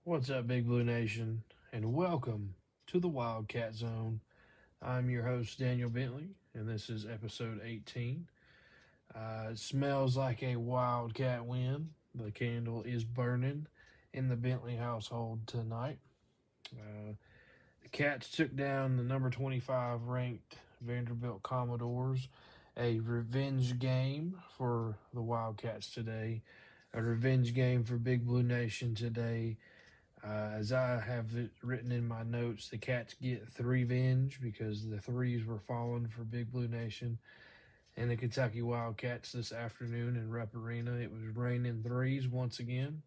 What's up, Big Blue Nation, and welcome to the Wildcat Zone. I'm your host, Daniel Bentley, and this is episode 18. It smells like a Wildcat win. The candle is burning in the Bentley household tonight. The Cats took down the number 25 ranked Vanderbilt Commodores. A revenge game for the Wildcats today. A revenge game for Big Blue Nation today. As I have it written in my notes, the Cats get THREEVENGE because the threes were falling for Big Blue Nation and the Kentucky Wildcats this afternoon in Rupp Arena. It was raining threes once again.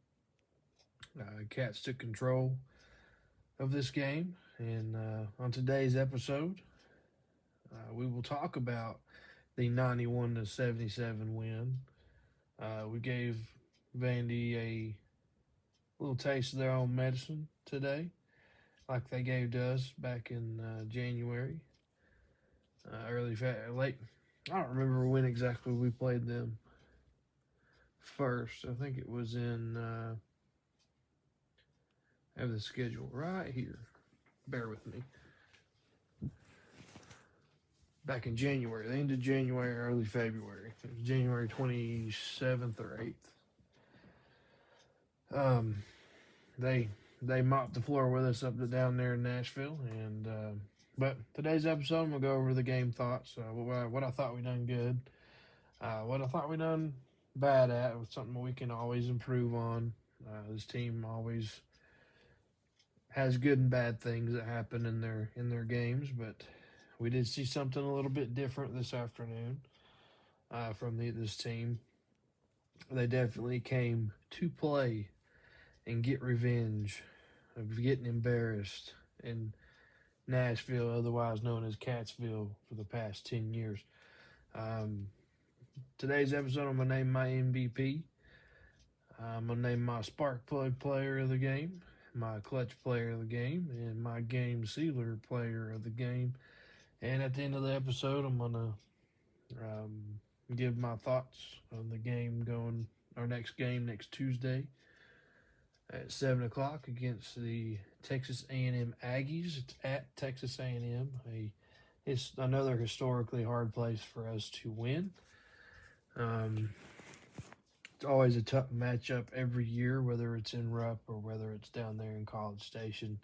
Cats took control of this game, and on today's episode, we will talk about the 91-77 win. We gave Vandy a little taste of their own medicine today, like they gave to us back in January, late. I don't remember when exactly we played them first. I think it was in. I have the schedule right here. Bear with me. Back in January, the end of January, early February. It was January 27th or 8th. They mopped the floor with us down there in Nashville, and but today's episode I'm gonna go over the game thoughts, what I thought we done good, what I thought we done bad at, was something we can always improve on. This team always has good and bad things that happen in their games, but we did see something a little bit different this afternoon from this team. They definitely came to play and get revenge of getting embarrassed in Nashville, otherwise known as Catsville, for the past 10 years. Today's episode, I'm going to name my MVP. I'm going to name my spark plug player of the game, my clutch player of the game, and my game sealer player of the game. And at the end of the episode, I'm going to give my thoughts on the game going, our next game next Tuesday at 7 o'clock against the Texas A&M Aggies. It's at Texas A&M. It's another historically hard place for us to win. It's always a tough matchup every year, whether it's in Rupp or whether it's down there in College Station.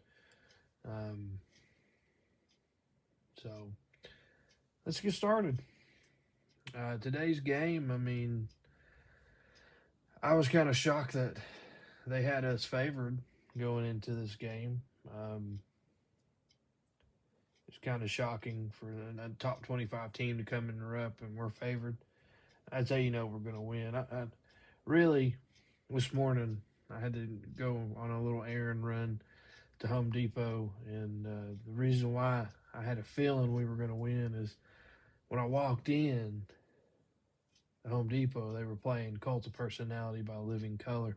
So let's get started. Today's game, I was kind of shocked that they had us favored going into this game. It's kind of shocking for a top 25 team to come in Rupp and we're favored. That's how you know we're going to win. I really, this morning, I had to go on a little errand run to Home Depot, and the reason why I had a feeling we were going to win is when I walked in at Home Depot, they were playing Cult of Personality by Living Color,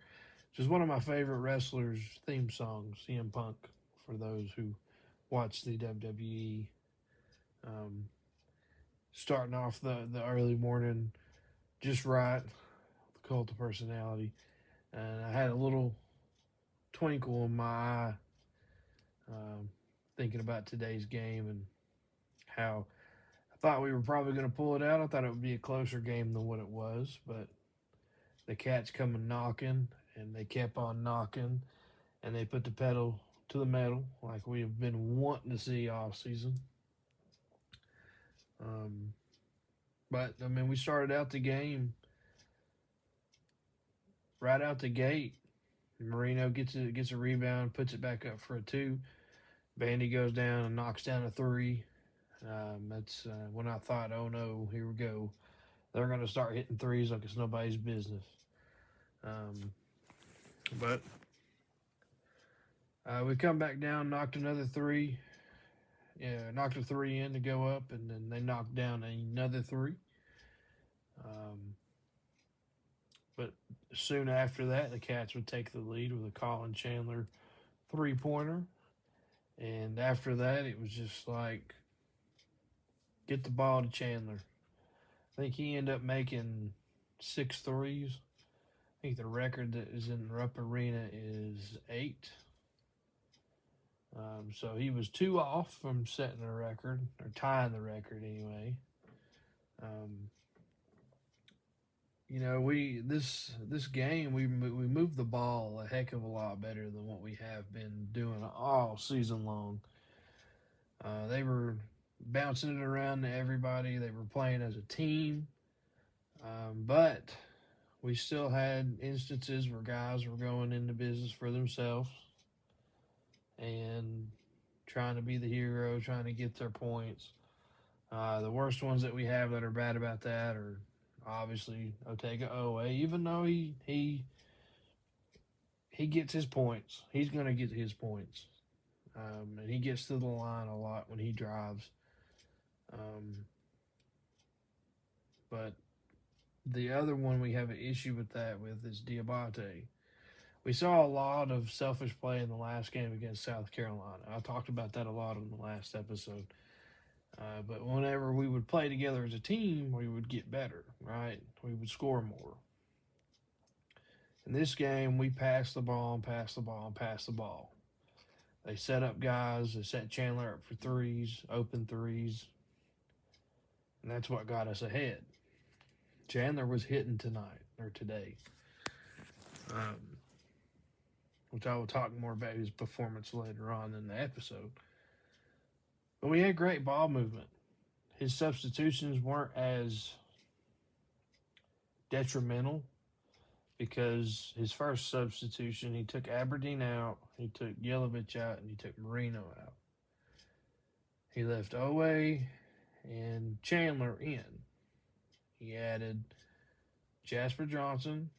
which is one of my favorite wrestlers' theme songs, CM Punk, for those who watch the WWE. Starting off the early morning just right, the Cult of Personality, and I had a little twinkle in my eye thinking about today's game and how I thought we were probably going to pull it out. I thought it would be a closer game than what it was, but the Cats coming knocking, and they kept on knocking, and they put the pedal to the metal like we have been wanting to see all season. But we started out the game right out the gate. Marino gets a rebound, puts it back up for a two. Vandy goes down and knocks down a three. That's when I thought, oh no, here we go. They're going to start hitting threes like it's nobody's business. But we come back down, knocked another three. Yeah, knocked a three in to go up, and then they knocked down another three. But soon after that, the Cats would take the lead with a Colin Chandler three-pointer. And after that, it was just like, get the ball to Chandler. I think he ended up making 6 threes. I think the record that is in Rupp Arena is 8. So he was 2 off from setting a record, or tying the record anyway. Um, this game we moved the ball a heck of a lot better than what we have been doing all season long. They were bouncing it around to everybody. They were playing as a team, but we still had instances where guys were going into business for themselves and trying to be the hero, trying to get their points. The worst ones that we have that are bad about that are obviously Otega Owe. Even though he gets his points, he's going to get his points, and he gets to the line a lot when he drives. But the other one we have an issue with is Diabate. We saw a lot of selfish play in the last game against South Carolina. I talked about that a lot in the last episode. But whenever we would play together as a team, we would get better, right? We would score more. In this game, we passed the ball and passed the ball and passed the ball. They set up guys. They set Chandler up for threes, open threes. And that's what got us ahead. Chandler was hitting today. Which I will talk more about his performance later on in the episode. But we had great ball movement. His substitutions weren't as detrimental because his first substitution, he took Aberdeen out, he took Yelovich out, and he took Marino out. He left Owe and Chandler in. He added Jasper Johnson,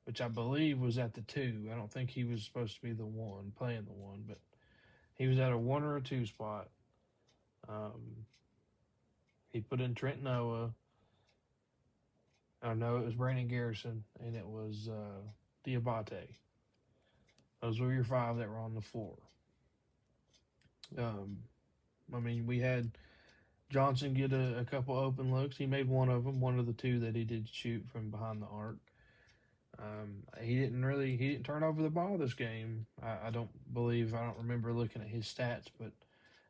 which I believe was at the 2. I don't think he was supposed to be the 1, playing the 1, but he was at a 1 or a 2 spot. He put in Trent Noah. Oh, no, it was Brandon Garrison, and it was Diabate. Those were your 5 that were on the floor. We had Johnson get a couple open looks. He made one of them, one of the 2 that he did shoot from behind the arc. He didn't turn over the ball this game. I don't remember looking at his stats, but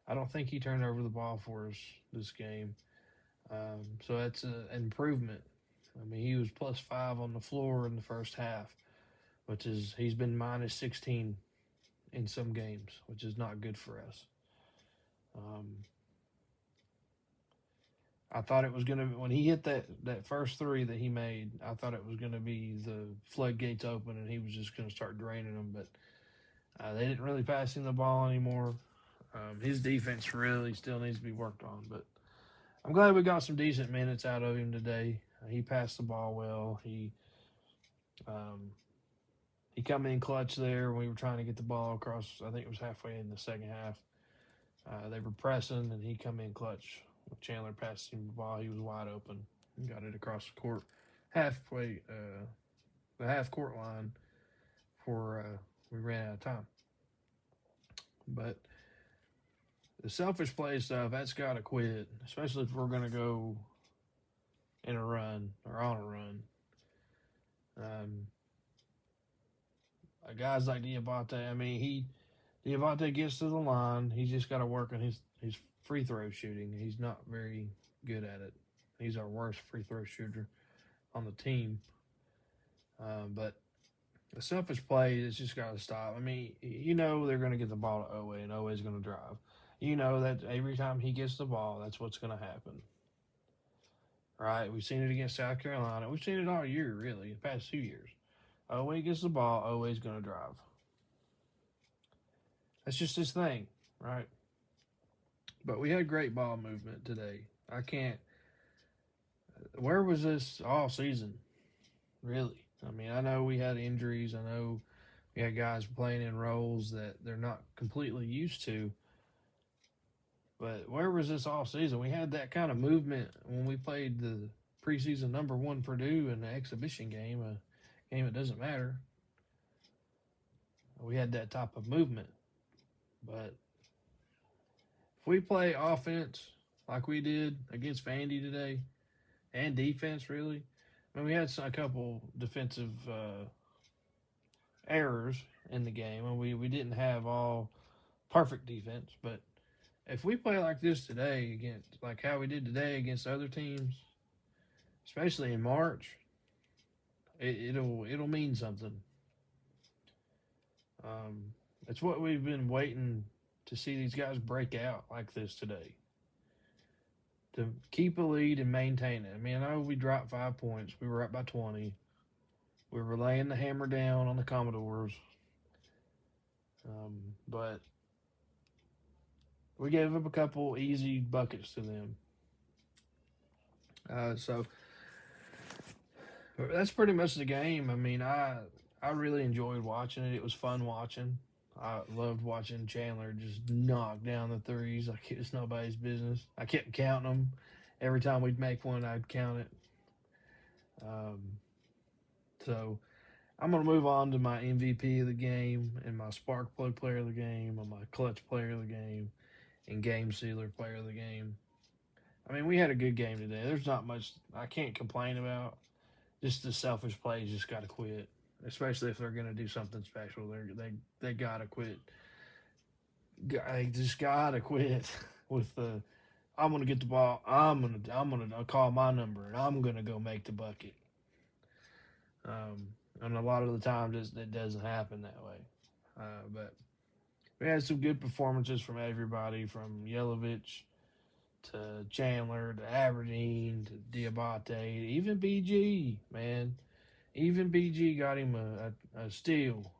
I don't think he turned over the ball for us this game. So that's an improvement. He was +5 on the floor in the first half, which is, he's been -16 in some games, which is not good for us. I thought it was going to, when he hit that first 3 that he made, I thought it was going to be the floodgates open and he was just going to start draining them, but they didn't really pass him the ball anymore. His defense really still needs to be worked on, but I'm glad we got some decent minutes out of him today. He passed the ball well. He come in clutch there when we were trying to get the ball across. I think it was halfway in the second half. They were pressing, and he come in clutch. Chandler passed him the ball. He was wide open and got it across the court, halfway, the half-court line before we ran out of time. But the selfish play stuff, that's got to quit, especially if we're going to go in a run or on a run. Guys like Diabate, Diabate gets to the line. He's just got to work on his free throw shooting. He's not very good at it. He's our worst free throw shooter on the team. But the selfish play has just got to stop. They're going to get the ball to Owe, and Owe's going to drive. That every time he gets the ball, that's what's going to happen. Right? We've seen it against South Carolina. We've seen it all year, really, the past 2 years. Owe gets the ball, Owe's going to drive. That's just his thing, right? But we had great ball movement today. Where was this all season, really? I know we had injuries. I know we had guys playing in roles that they're not completely used to. But where was this all season? We had that kind of movement when we played the preseason number 1 Purdue in the exhibition game, a game that doesn't matter. We had that type of movement. But if we play offense like we did against Vandy today, and defense, really, we had a couple defensive errors, in the game, and we didn't have all perfect defense. But if we play like this today against, like how we did today against other teams, especially in March, it'll mean something. It's what we've been waiting to see these guys break out like this today, to keep a lead and maintain it. I mean, I know we dropped 5 points. We were up by 20. We were laying the hammer down on the Commodores. But we gave up a couple easy buckets to them. So that's pretty much the game. I mean, I really enjoyed watching it. It was fun watching. I loved watching Chandler just knock down the threes like it was nobody's business. I kept counting them. Every time we'd make one, I'd count it. Um, so I'm going to move on to my MVP of the game and my spark plug player of the game and my clutch player of the game and game sealer player of the game. I mean, we had a good game today. There's not much I can't complain about. Just the selfish plays just got to quit, especially if they're going to do something special. They got to quit. They just got to quit with the I'm going to get the ball. I'm gonna call my number and I'm going to go make the bucket. And a lot of the times it doesn't happen that way. But we had some good performances from everybody, from Yelovich to Chandler to Aberdeen to Diabate, even BG, man. Even BG got him a steal.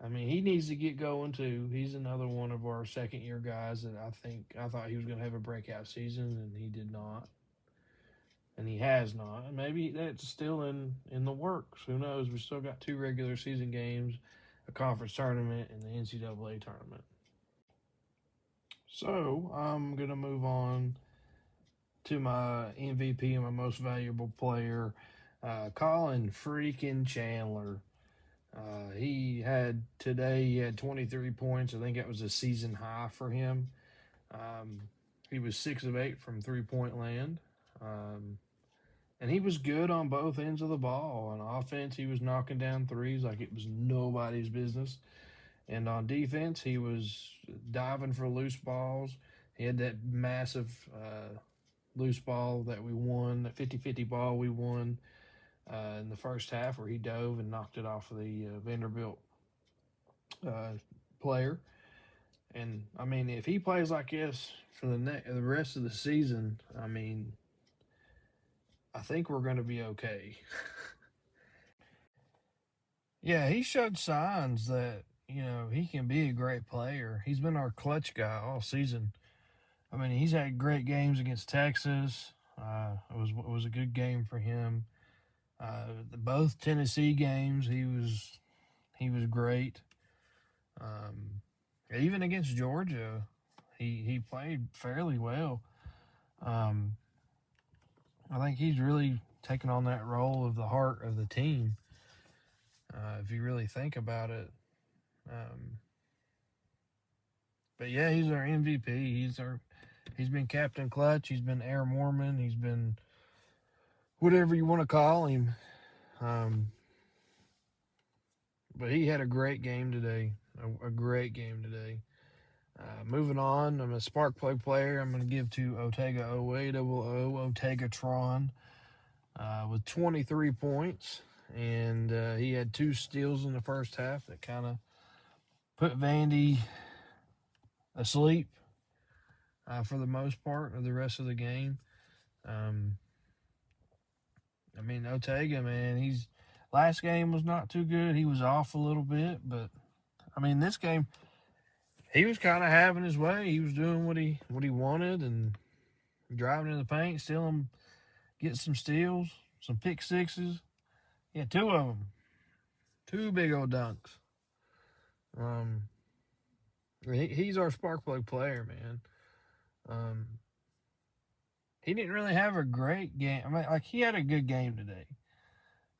I mean, he needs to get going too. He's another one of our second year guys that I thought he was going to have a breakout season, and he did not. And he has not. And maybe that's still in the works. Who knows? We still got 2 regular season games, a conference tournament, and the NCAA tournament. So I'm going to move on to my MVP and my most valuable player, Colin freaking Chandler. He had 23 points. I think that was a season high for him. He was 6 of 8 from 3-point land. And he was good on both ends of the ball. On offense, he was knocking down threes like it was nobody's business. And on defense, he was diving for loose balls. He had that massive loose ball that we won, the 50-50 ball we won in the first half, where he dove and knocked it off of the Vanderbilt player. And, I mean, if he plays like this for the rest of the season, I mean, I think we're going to be okay. Yeah, he showed signs that, he can be a great player. He's been our clutch guy all season. I mean, he's had great games against Texas. It was a good game for him. Both Tennessee games, he was great. Even against Georgia, he played fairly well. I think he's really taken on that role of the heart of the team. If you really think about it. But yeah, he's our MVP. He's been Captain Clutch. He's been Air Mormon. He's been whatever you want to call him. But he had a great game today. A great game today. Moving on, I'm a spark plug player. I'm going to give to Otega Otegatron with 23 points. And he had 2 steals in the first half that kind of put Vandy asleep for the most part of the rest of the game. I mean, Otega, man, last game was not too good. He was off a little bit, but I mean, this game, he was kind of having his way. He was doing what he wanted and driving in the paint, stealing, getting some steals, some pick sixes. Yeah, 2 of them. 2 big old dunks. He's our spark plug player, man. He didn't really have a great game. I mean, like, he had a good game today.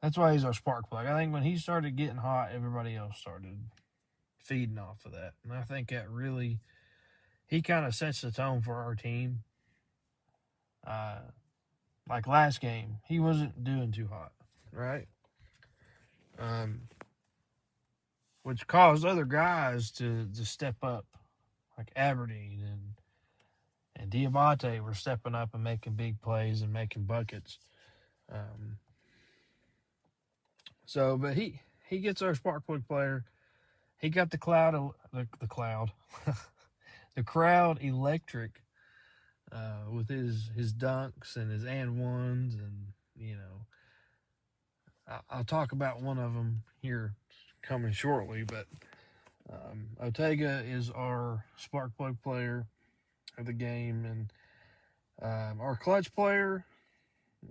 That's why he's our spark plug. I think when he started getting hot, everybody else started feeding off of that. And I think that really, he kind of sets the tone for our team. Like last game, he wasn't doing too hot, right? which caused other guys to step up, like Aberdeen and Diabate were stepping up and making big plays and making buckets. Um, but he gets our spark plug player. He got the cloud, the crowd electric with his dunks and his and ones, and I'll talk about one of them here coming shortly. But Ortega is our spark plug player of the game, and our clutch player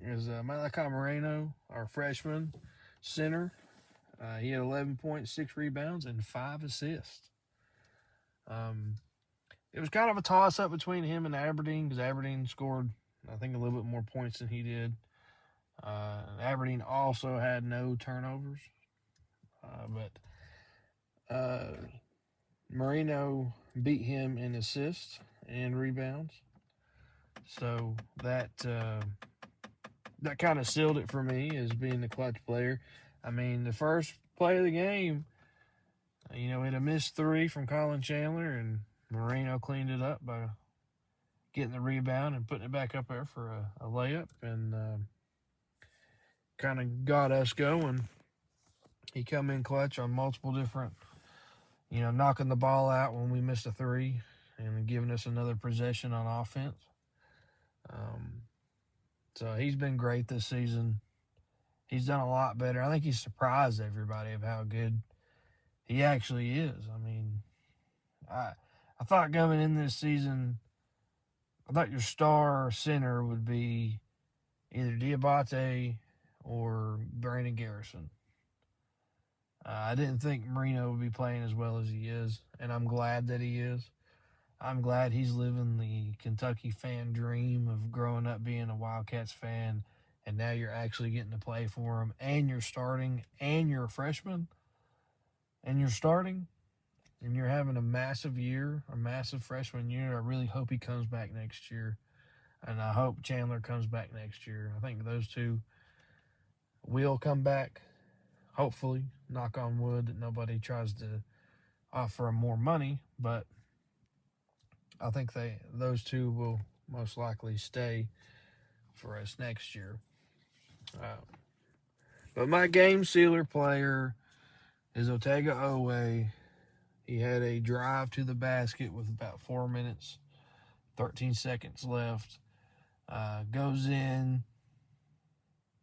is Malachi Moreno, our freshman center. He had 11.6 rebounds and 5 assists. It was kind of a toss-up between him and Aberdeen because Aberdeen scored, I think, a little bit more points than he did. Aberdeen also had no turnovers. But Marino beat him in assists and rebounds. So that kind of sealed it for me as being the clutch player. I mean, the first play of the game, we had a missed three from Colin Chandler, and Marino cleaned it up by getting the rebound and putting it back up there for a layup, and kind of got us going. He come in clutch on multiple different, knocking the ball out when we missed a three and giving us another possession on offense. So he's been great this season. He's done a lot better. I think he's surprised everybody of how good he actually is. I mean, I thought coming in this season, I thought your star center would be either Diabate or Brandon Garrison. I didn't think Marino would be playing as well as he is, and I'm glad that he is. I'm glad he's living the Kentucky fan dream of growing up being a Wildcats fan, and now you're actually getting to play for him, and you're starting, and you're a freshman, and you're starting, and you're having a massive year, a massive freshman year. I really hope he comes back next year, and I hope Chandler comes back next year. I think those two will come back, hopefully, knock on wood, that nobody tries to offer him more money, but I think those two will most likely stay for us next year. But my game sealer player is Ortega Owe. He had a drive to the basket with about 4 minutes, 13 seconds left. Goes in,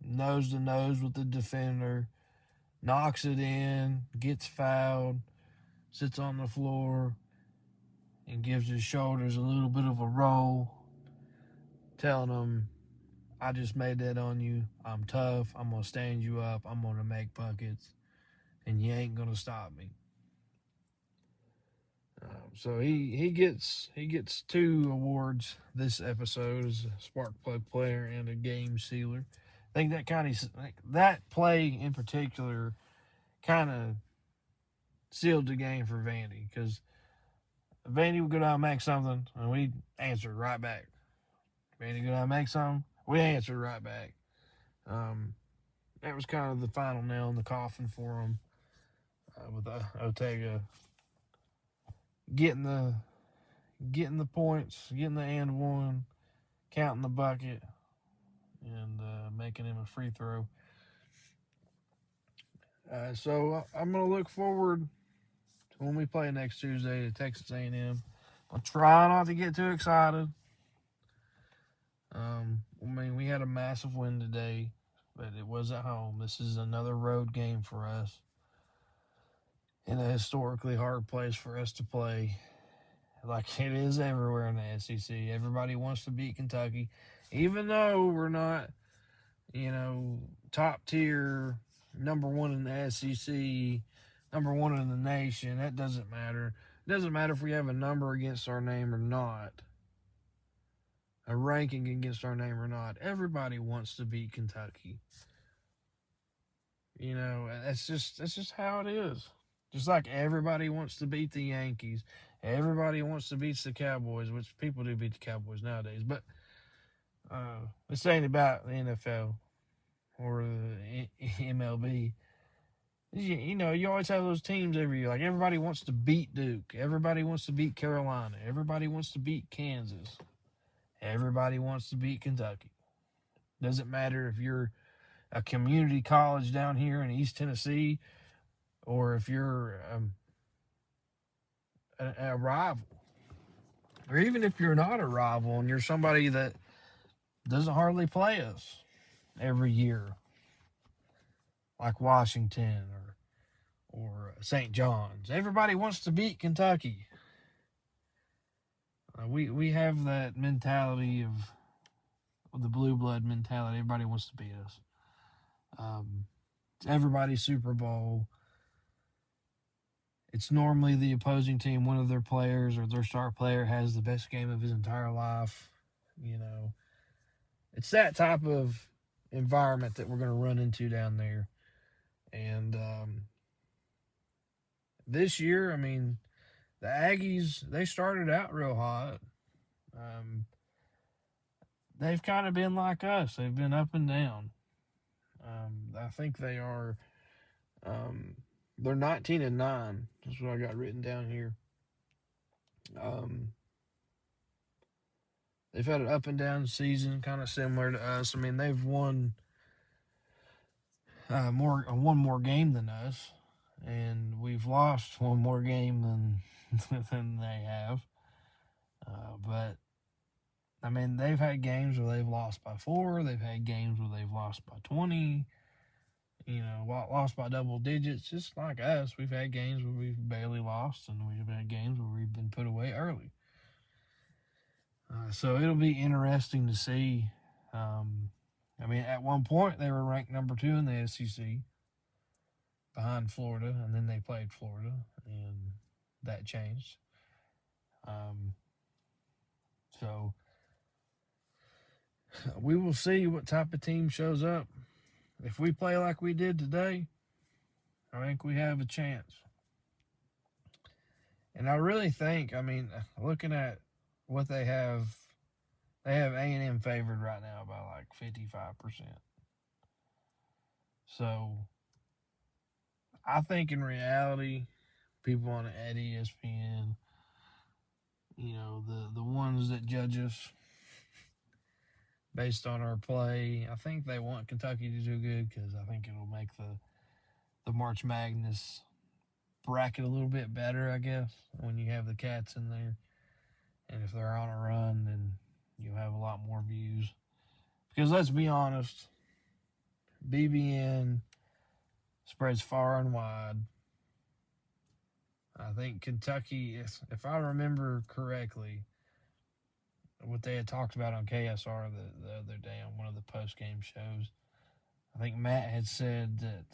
nose to nose with the defender, knocks it in, gets fouled, sits on the floor, and gives his shoulders a little bit of a roll, telling him, I just made that on you. I'm tough. I'm going to stand you up. I'm going to make buckets, and you ain't going to stop me. So he gets 2 awards this episode as a spark plug player and a game sealer. I think that play in particular kind of sealed the game for Vandy, because Vandy would go down and make something, and we answered right back. Vandy go down and make something, we answered right back. That was kind of the final nail in the coffin for him, with Ortega getting the points, getting the and one, counting the bucket, and making him a free throw. So I'm going to look forward to when we play next Tuesday to Texas A&M. I'll try not to get too excited. We had a massive win today, but it was at home. This is another road game for us in a historically hard place for us to play, like it is everywhere in the SEC. Everybody wants to beat Kentucky, even though we're not, top tier, number one in the SEC, number one in the nation. That doesn't matter. It doesn't matter if we have a number against our name or not, a ranking against our name or not. Everybody wants to beat Kentucky. That's just how it is. Just like everybody wants to beat the Yankees. Everybody wants to beat the Cowboys, which people do beat the Cowboys nowadays. But this ain't about the NFL or the MLB. You always have those teams every year. Like everybody wants to beat Duke. Everybody wants to beat Carolina. Everybody wants to beat Kansas. Everybody wants to beat Kentucky. Doesn't matter if you're a community college down here in East Tennessee or if you're a rival. Or even if you're not a rival and you're somebody that doesn't hardly play us every year, like Washington or St. John's. Everybody wants to beat Kentucky. We have that mentality of the blue blood mentality. Everybody wants to beat us. It's everybody's Super Bowl. It's normally the opposing team, one of their players or their star player has the best game of his entire life. It's that type of environment that we're going to run into down there. And this year, the Aggies, they started out real hot. They've kind of been like us. They've been up and down. I think they are. They're 19-9. That's what I got written down here. They've had an up and down season, kind of similar to us. They've won one more game than us, and we've lost one more game than they have. But they've had games where they've lost by 4. They've had games where they've lost by 20. Lost by double digits, just like us. We've had games where we've barely lost, and we've had games where we've been put away early. So it'll be interesting to see. At one point, they were ranked number 2 in the SEC behind Florida, and then they played Florida, and that changed. So we will see what type of team shows up. If we play like we did today, I think we have a chance. And I really think, looking at what they have A&M favored right now by like 55%. So I think in reality, people on ESPN, the ones that judge us based on our play, I think they want Kentucky to do good because I think it'll make the March Madness bracket a little bit better, I guess, when you have the Cats in there. And if they're on a run, then you'll have a lot more views. Because let's be honest, BBN spreads far and wide. I think Kentucky, if I remember correctly, what they had talked about on KSR the other day on one of the post-game shows, I think Matt had said that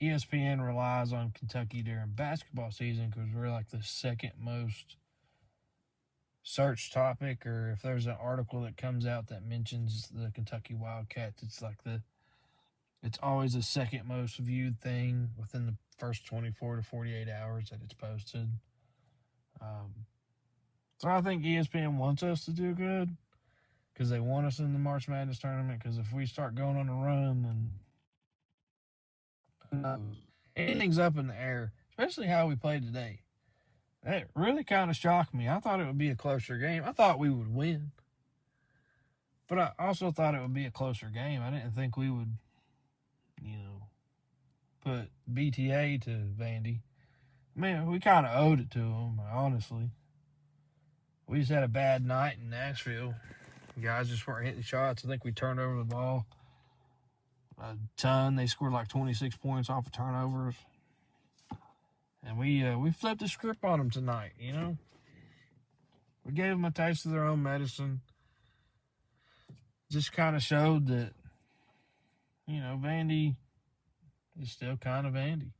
ESPN relies on Kentucky during basketball season because we're like the second most search topic, or if there's an article that comes out that mentions the Kentucky Wildcats, it's always the second most viewed thing within the first 24 to 48 hours that it's posted. So I think ESPN wants us to do good because they want us in the March Madness tournament, because if we start going on a run, then who knows? Anything's up in the air, especially how we played today. That really kind of shocked me. I thought it would be a closer game. I thought we would win. But I also thought it would be a closer game. I didn't think we would, put BTA to Vandy. We kind of owed it to them, honestly. We just had a bad night in Nashville. Guys just weren't hitting shots. I think we turned over the ball a ton. They scored like 26 points off of turnovers. And we flipped the script on them tonight, We gave them a taste of their own medicine. Just kind of showed that, Vandy is still kind of Vandy.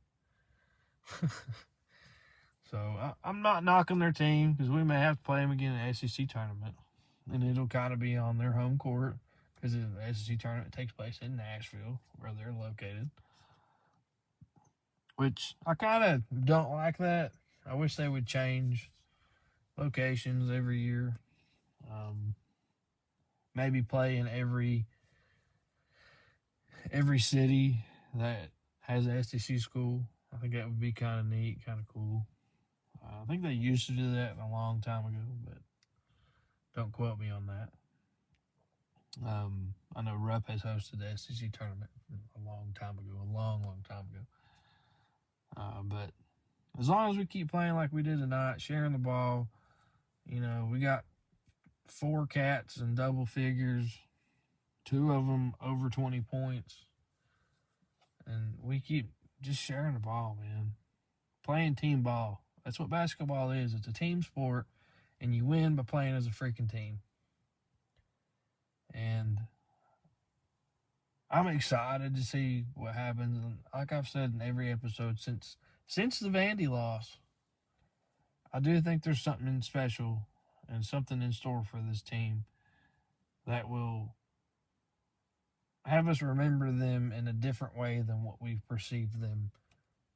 So I'm not knocking their team because we may have to play them again in the SEC tournament. And it'll kind of be on their home court because the SEC tournament takes place in Nashville, where they're located. Which I kind of don't like that. I wish they would change locations every year. Maybe play in every city that has an SEC school. I think that would be kind of neat, kind of cool. I think they used to do that a long time ago, but don't quote me on that. I know Rupp has hosted the SEC tournament a long time ago, a long time ago. But as long as we keep playing like we did tonight, sharing the ball, we got 4 cats in double figures, 2 of them over 20 points, and we keep just sharing the ball, man. Playing team ball. That's what basketball is. It's a team sport, and you win by playing as a freaking team. And I'm excited to see what happens. And like I've said in every episode since the Vandy loss, I do think there's something special and something in store for this team that will have us remember them in a different way than what we've perceived them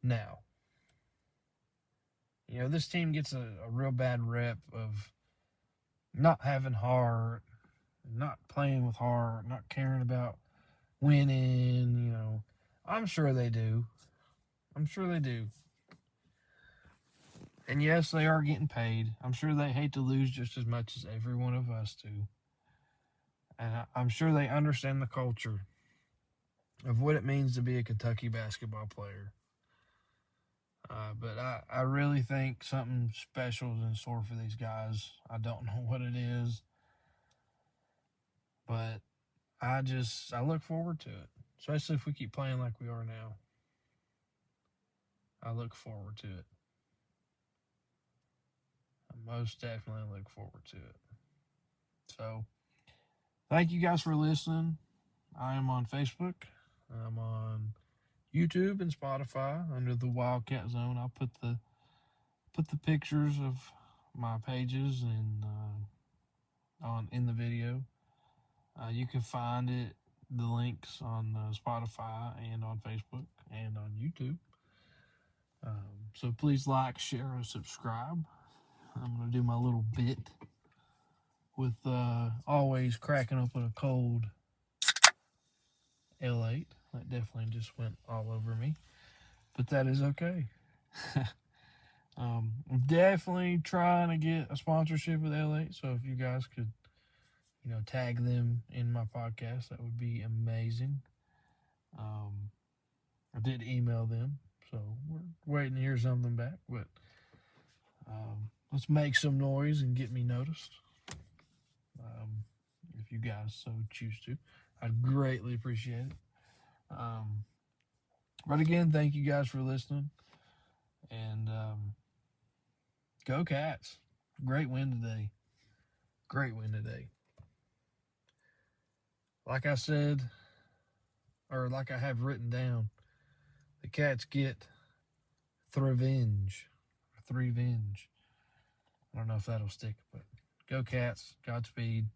now. This team gets a real bad rep of not having heart, not playing with heart, not caring about winning. I'm sure they do. And yes, they are getting paid. I'm sure they hate to lose just as much as every one of us do. And I'm sure they understand the culture of what it means to be a Kentucky basketball player. But I really think something special is in store for these guys. I don't know what it is, but I look forward to it, especially if we keep playing like we are now. I look forward to it. I most definitely look forward to it. So, thank you guys for listening. I am on Facebook. I'm on YouTube and Spotify under the Wildcat Zone. I'll put the pictures of my pages in the video. You can find the links on Spotify and on Facebook and on YouTube. So please like, share, and subscribe. I'm going to do my little bit with always cracking open a cold L8. That definitely just went all over me, but that is okay. I'm definitely trying to get a sponsorship with L8, so if you guys could, tag them in my podcast, that would be amazing. I did email them, so we're waiting to hear something back, but let's make some noise and get me noticed. If you guys so choose to, I'd greatly appreciate it. But again, thank you guys for listening, and go Cats. Great win today. Like I said, or like I have written down, the Cats get THREEVENGE. I don't know if that'll stick, but go Cats. Godspeed.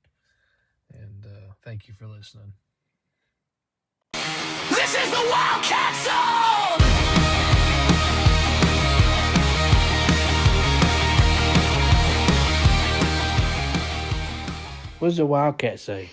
And thank you for listening. This is the Wildcat Zone! What does the Wildcat say?